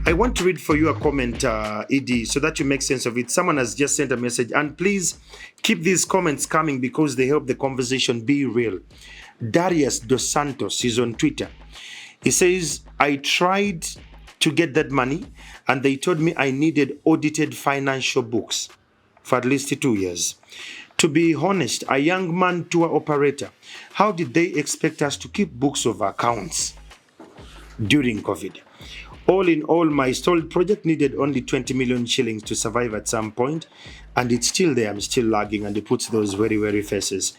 I want to read for you a comment, Edie, so that you make sense of it. Someone has just sent a message, and please keep these comments coming because they help the conversation be real. Darius Dos Santos is on Twitter. He says, I tried to get that money and they told me I needed audited financial books for at least 2 years. To be honest, a young man tour operator, how did they expect us to keep books of accounts during COVID? All in all, my stalled project needed only 20 million shillings to survive at some point, and it's still there. I'm still lagging, and he puts those very, very faces.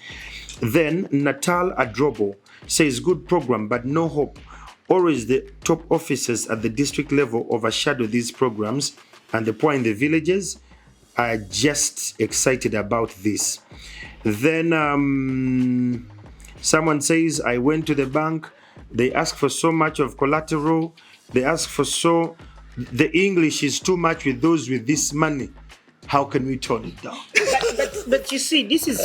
Then Natal Adrobo says, good program, but no hope. Always the top officers at the district level overshadow these programs, and the poor in the villages are just excited about this. Then someone says, I went to the bank. They ask for so much of collateral. They ask for the English is too much with those with this money. How can we tone it down? But you see, this is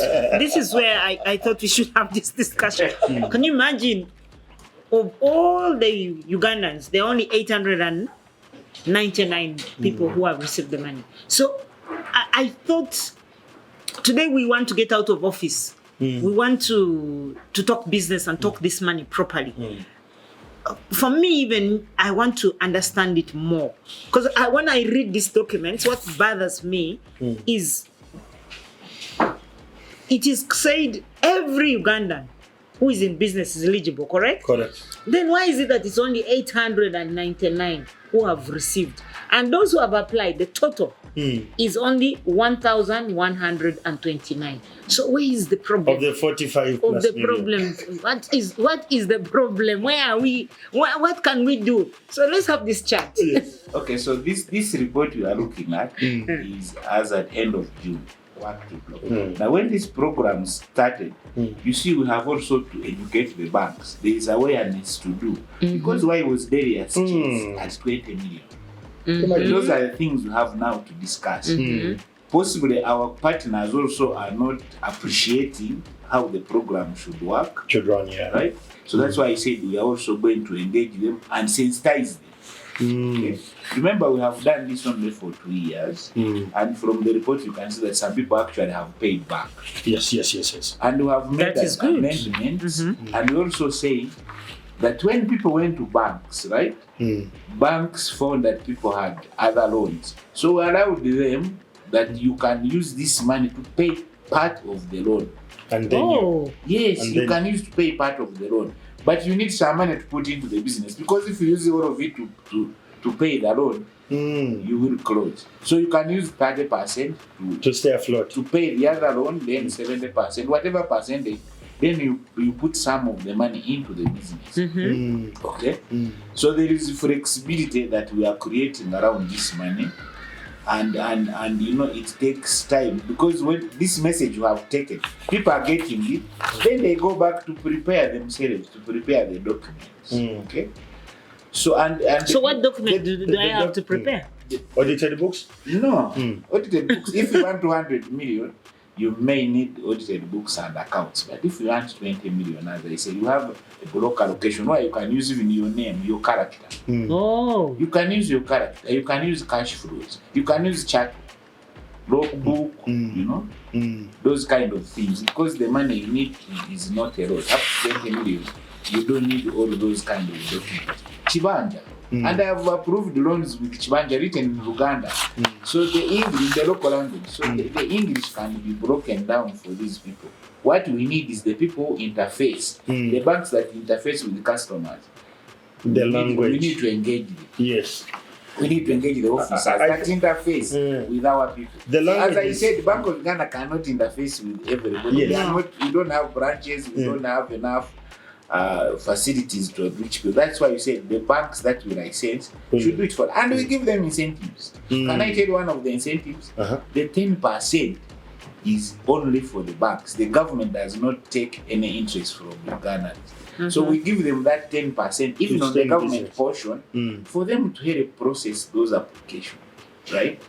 where I thought we should have this discussion. Can you imagine, of all the Ugandans, there are only 899 people who have received the money. So I thought today we want to get out of office. We want to talk business and talk this money properly. For me, even, I want to understand it more. Because when I read these documents, what bothers me is it is said every Ugandan who is in business is eligible, correct? Correct. Then why is it that it's only 899 who have received? And those who have applied, the total is only 1,129. So where is the problem? Of the 45 of plus the million. problem? What is the problem? Where are we? What can we do? So let's have this chat. Yes. Okay, so this report you are looking at is as at end of June. Now, when this program started, you see, we have also to educate the banks. There is awareness to do. Because why was there as 20 million? Those are the things we have now to discuss. Possibly our partners also are not appreciating how the program should work. Should run, yeah. Right? So that's why I said we are also going to engage them and sensitize them. Okay. Remember, we have done this only for 2 years, and from the report you can see that some people actually have paid back. Yes. And we have made That is good. amendments, and we also say that when people went to banks, right, banks found that people had other loans. So we allowed them that you can use this money to pay part of the loan. And then you can use to pay part of the loan. But you need some money to put into the business, because if you use all of it to pay the loan, you will close. So you can use 30% to stay afloat. to pay the other loan, then 70%, whatever percentage, then you put some of the money into the business. Okay? So there is flexibility that we are creating around this money. And you know, it takes time, because when this message you have taken, people are getting it, then they go back to prepare themselves, to prepare the documents. Okay? So So what document do I have to prepare? Audited books? No. Audited books. If you want 200 million, you may need audited books and accounts. But if you want 20 million, as I said, you have a block allocation where you can use even your name, your character. Oh. You can use your character. You can use cash flows. You can use chat, logbook, you know, those kind of things. Because the money you need is not a lot. Up to 20 million, you don't need all those kind of documents. Chibanja. And I have approved loans with Chibanja written in Uganda. So the English, the local language, so the English can be broken down for these people. What we need is the people who interface, the banks that interface with the customers. The language. We need to engage them. Yes. We need to engage the officers that interface with our people. The language As I said, the Bank of Uganda cannot interface with everybody. Yes. We don't have branches, we don't have enough facilities to reach people. That's why you said the banks that we license should do it for, and we give them incentives. Can I tell you one of the incentives? The 10% is only for the banks. The government does not take any interest from Ugandans. So we give them that 10%, even on the government portion, for them to help process those applications, right?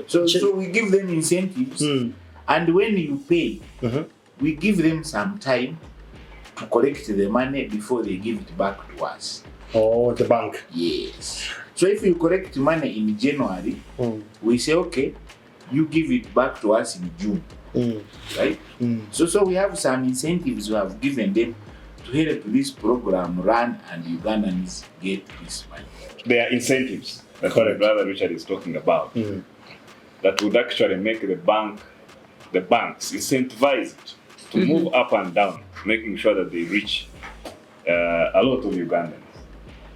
So we give them incentives, and when you pay, we give them some time to collect the money before they give it back to us. Oh, the bank. Yes. So if you collect money in January, we say, okay, you give it back to us in June, right? So we have some incentives we have given them to help this program run and Ugandans get this money. There are incentives that my brother Richard is talking about that would actually make the banks incentivized to move up and down, making sure that they reach a lot of Ugandans.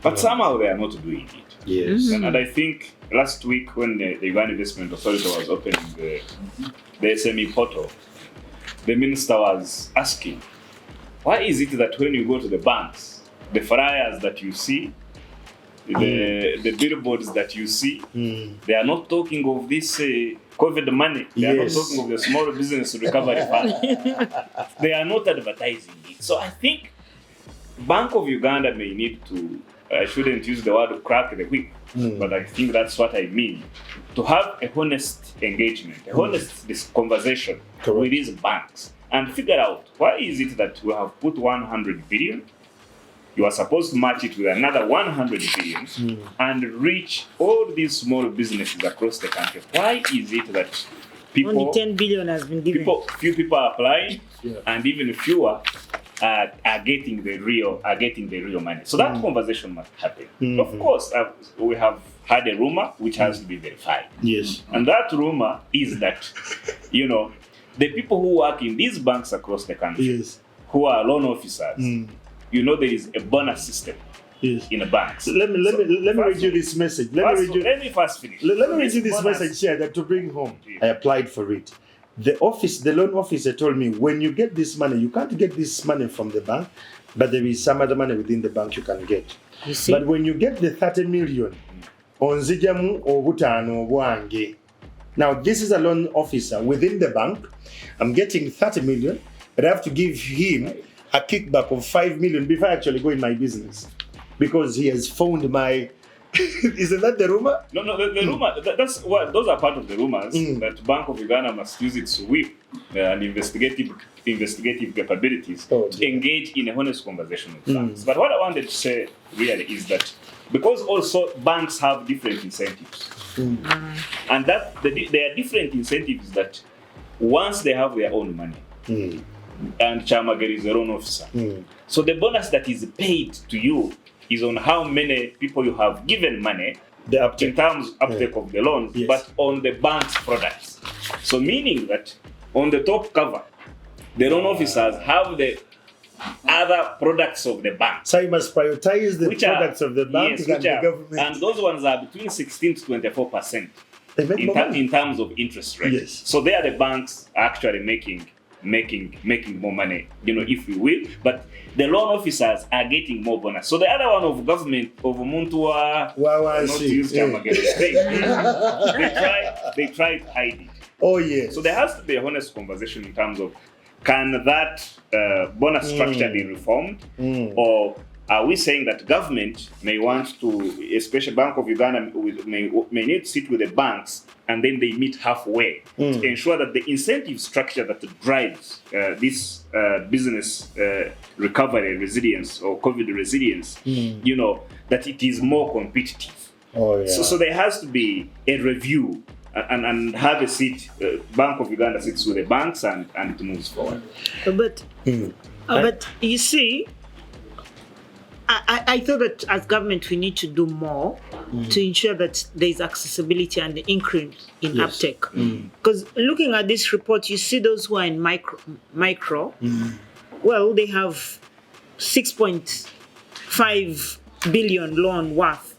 But somehow they are not doing it. Yes. And I think last week when the Uganda Investment Authority was opening the SME portal, the minister was asking, why is it that when you go to the banks, the flyers that you see, the billboards that you see, they are not talking of this COVID money. They are not talking of the Small Business Recovery Fund. They are not advertising it. So I think Bank of Uganda may need to, I shouldn't use the word crack the whip, but I think that's what I mean, to have a honest engagement, a honest conversation with these banks and figure out why is it that we have put 100 billion, you are supposed to match it with another 100 billion and reach all these small businesses across the country. Why is it that people, only 10 billion has been given? Few people are applying, and even fewer are getting the real money. So that conversation must happen. Of course, we have had a rumor which has to be verified. Yes. And that rumor is that, the people who work in these banks across the country, who are loan officers, there is a bonus system in the banks. Let me read you this message. Let me first finish. Let me read you this message here that to bring home. I applied for it. The loan officer told me, when you get this money, you can't get this money from the bank, but there is some other money within the bank you can get. You see? But when you get the 30 million, onzijamu obutano bwange. Now, this is a loan officer within the bank. I'm getting 30 million, but I have to give him a kickback of 5 million before I actually go in my business, because he has found my... Isn't that the rumor? No, the rumor, that's what, those are part of the rumors that Bank of Uganda must use its whip and investigative capabilities to engage in a honest conversation with banks. But what I wanted to say really is that because also banks have different incentives, and that there are different incentives that once they have their own money, and Chamageri is their own officer, so the bonus that is paid to you is on how many people you have given money in terms of uptake of the loans, but on the bank's products. So meaning that on the top cover, the loan officers have the other products of the bank. So you must prioritize the products of the bank and the government. And those ones are between 16 to 24% in terms of interest rate. Yes. So there the banks are actually making more money, if you will, but the loan officers are getting more bonus. So the other one of government, of Muntua, not to use Chamageri's thing, they try to hide it. Oh yes. So there has to be a honest conversation in terms of, can that bonus structure be reformed, or are we saying that government may want to, especially Bank of Uganda, may need to sit with the banks and then they meet halfway to ensure that the incentive structure that drives this business recovery resilience or COVID resilience, that it is more competitive. Oh yeah. So there has to be a review and have a seat. Bank of Uganda sits with the banks and it moves forward. But you see, I thought that as government we need to do more to ensure that there is accessibility and the increase in uptake. Because looking at this report, you see those who are in micro, well, they have 6.5 billion loan worth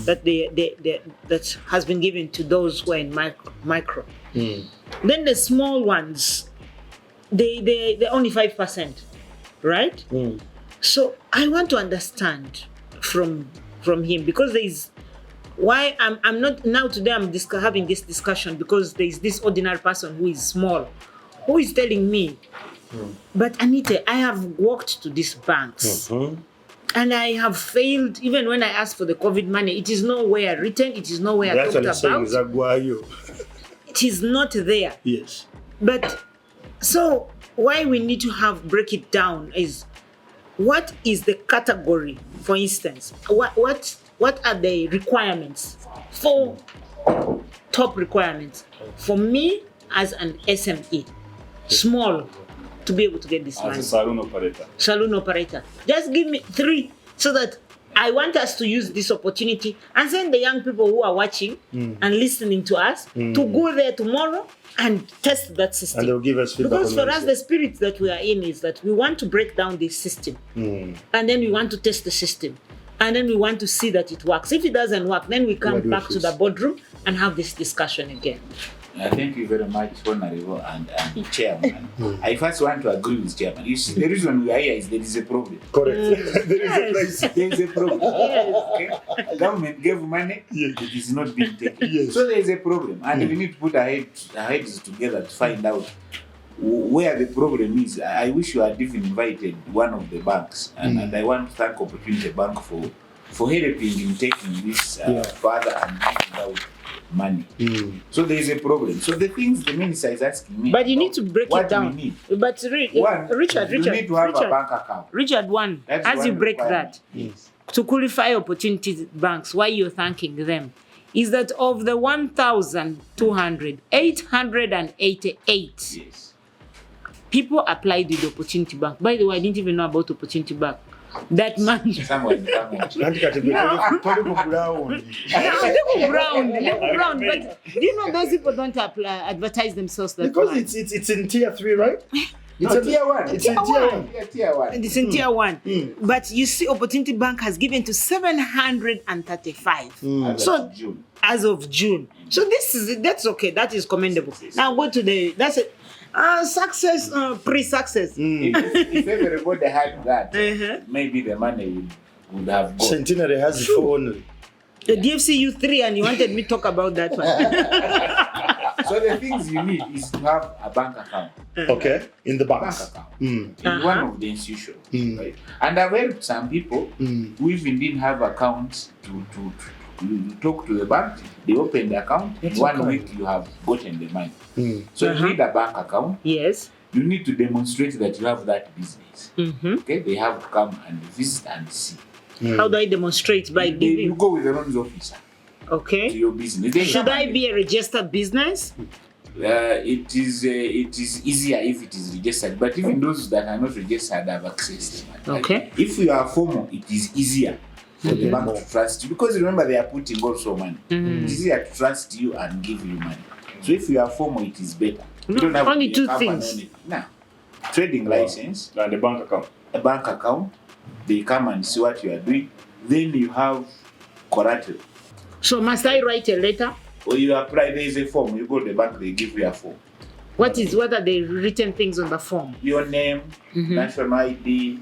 that that has been given to those who are in micro. Then the small ones, they're only 5%, right? So I want to understand from him, because there is why I'm not now today I'm having this discussion, because there is this ordinary person who is small, who is telling me, but Anite, I have walked to these banks and I have failed. Even when I asked for the COVID money, it is nowhere written, it is nowhere talked about. It is not there. Yes. But so why we need to break it down is, what is the category, for instance? What what are the requirements? 4 top requirements for me as an SME, small, to be able to get this As money. a saloon operator. Saloon operator. Just give me 3 so that I want us to use this opportunity and send the young people who are watching and listening to us to go there tomorrow and test that system. And they'll give us feedback. Because on for us, the spirit that we are in is that we want to break down this system. And then we want to test the system. And then we want to see that it works. If it doesn't work, then we come back to the boardroom and have this discussion again. Thank you very much, Honorable and Chairman. I first want to agree with Chairman. You see, the reason we are here is there is a problem. Correct. There is a problem. Okay? Government gave money, it is not being taken. So there is a problem, and we need to put our heads together to find out where the problem is. I wish you had even invited one of the banks, and I want to thank Opportunity Bank for helping in taking this further and giving out money. So there is a problem. So the things the minister is asking me, But you need to break what it down. we need. But Richard, you need to have a bank account. Richard, That's as one you break requirement. that, Yes. to qualify Opportunity Banks, why you're thanking them, is that of the 1,200, 888 Yes. people applied with the Opportunity Bank. By the way, I didn't even know about Opportunity Bank. That money. Someone come on. Brown, but do you know those people don't advertise themselves that Because much? it's in tier 3, right? No, tier 1. It's in tier 1. Yeah, tier 1. And it's in tier 1. But you see, Opportunity Bank has given to 735. So June. as of June. So that's okay. That is commendable. Now go to that's it. Success, pre-success. If everybody had that, maybe the money would have gone. Centenary has it for only. The DFCU 3, and you wanted me to talk about that one. So the things you need is to have a bank account. Okay, in the Bank banks. account in one of the institutions, right? And I've helped some people who even didn't have accounts to talk to the bank. They open the account. In 1 week, you have gotten the money. So you need a bank account. Yes. You need to demonstrate that you have that business. Okay, they have to come and visit and see. How do I demonstrate? By You giving. go with the loans officer to Okay. your business. They Should come I and- be a registered business? It is easier if it is registered, but even those that are not registered have access to money. Okay. If you are formal, it is easier for the bank to trust you, because remember they are putting also money. It is easier to trust you and give you money. So if you are formal, it is better. You don't have Only to be a 2 company things. on it. Now, trading license, And the bank account. a bank account, they come and see what you are doing. Then you have collateral. So must I write a letter? Or you apply, there is a form. You go to the bank, they give you a form. What are the written things on the form? Your name, national ID,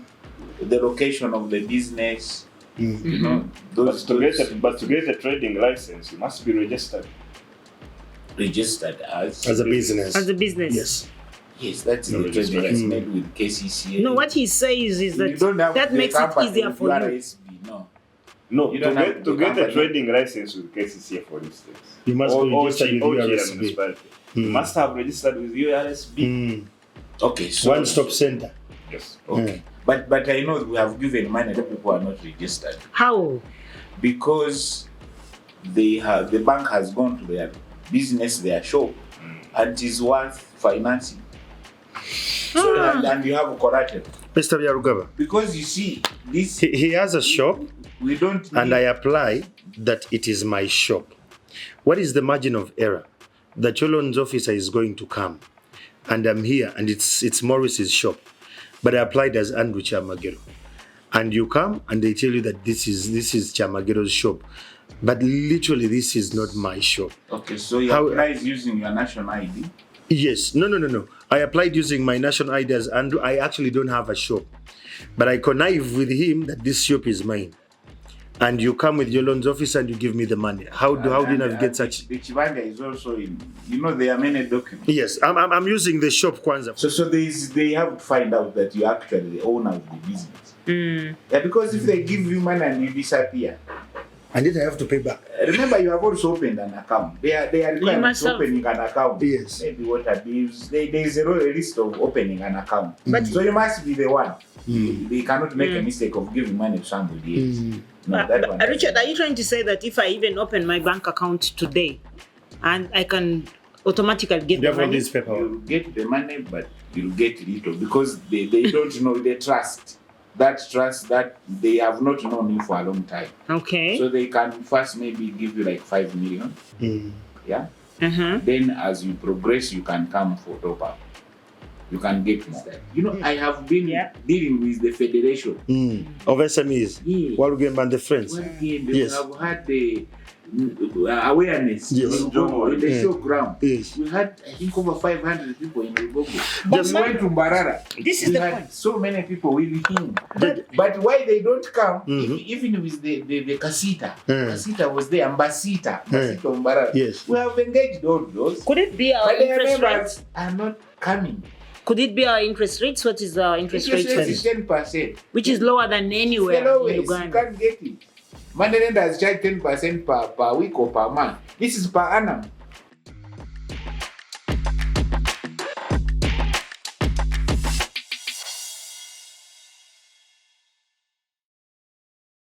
the location of the business, you know, those But to get a trading license, you must be registered. registered as As a business. As a business? Yes. Yes, that's No the trading registration. license made with KCCA. No, what he says is You that don't have that the makes it company easier with for you. RSB, no. No, You to don't have get the a company. trading license with KCCA, for instance, You must be registered with OG URSB. municipality. You must have registered with URSB. Okay, so One stop center. Yes. Okay, but I know we have given money to people who are not registered How? because the bank has gone to their business, their shop, and it is worth financing. So and you have a collateral Mr. Yarugaba, because you see this. he has a shop We don't need, and I apply that it is my shop. What is the margin of error? The your loans officer is going to come and I'm here and it's Morris's shop, but I applied as Andrew Chamagero. And you come and they tell you that this is Chamagero's shop, but literally this is not my shop. Okay, so you How- apply using your national ID. Yes, no. I applied using my national ID as Andrew. I actually don't have a shop, but I connive with him that this shop is mine. And you come with your loans officer and you give me the money. How did I get such? The Chibanda is also in. You know there are many documents. Yes, I'm using the shop Kwanza. So they have to find out that you're actually the owner of the business. Yeah, because if they give you money and you disappear, And then I have to pay back. remember you have also opened an account. They are required must have- opening an account. Yes. Maybe water bills. There is a list of opening an account. But- So you must be the one. They cannot make a mistake of giving money to somebody else. No, that one. Richard, are you trying to say that if I even open my bank account today, and I can automatically get You the have all money? these paperwork. You'll get the money, but you'll get little because they don't know the trust. That trust that they have not known you for a long time. Okay. So they can first maybe give you like 5 million. Yeah. Then as you progress, you can come for top up. You can get more. You know, I have been dealing with the federation Of SMEs. Yeah. Walugamba and the friends. They Yes. have had the awareness Yes. in the show ground. Yes. We had, I think, over 500 people in Lugogo. But We went to Mbarara. This is We the had point. so many people with him. But why they don't come, Mhm. even with the Kasita. Mm. Kasita was there, Ambasita of Mbarara. Yes. We have engaged all those. Could it be our But their interest members rates? are not coming. Could it be our interest rates? What is our interest rate? Interest rate is 10%. Which is lower than The anywhere in lowest, you Uganda. can't get it. Mandela has charged 10% per week or per month. This is per annum.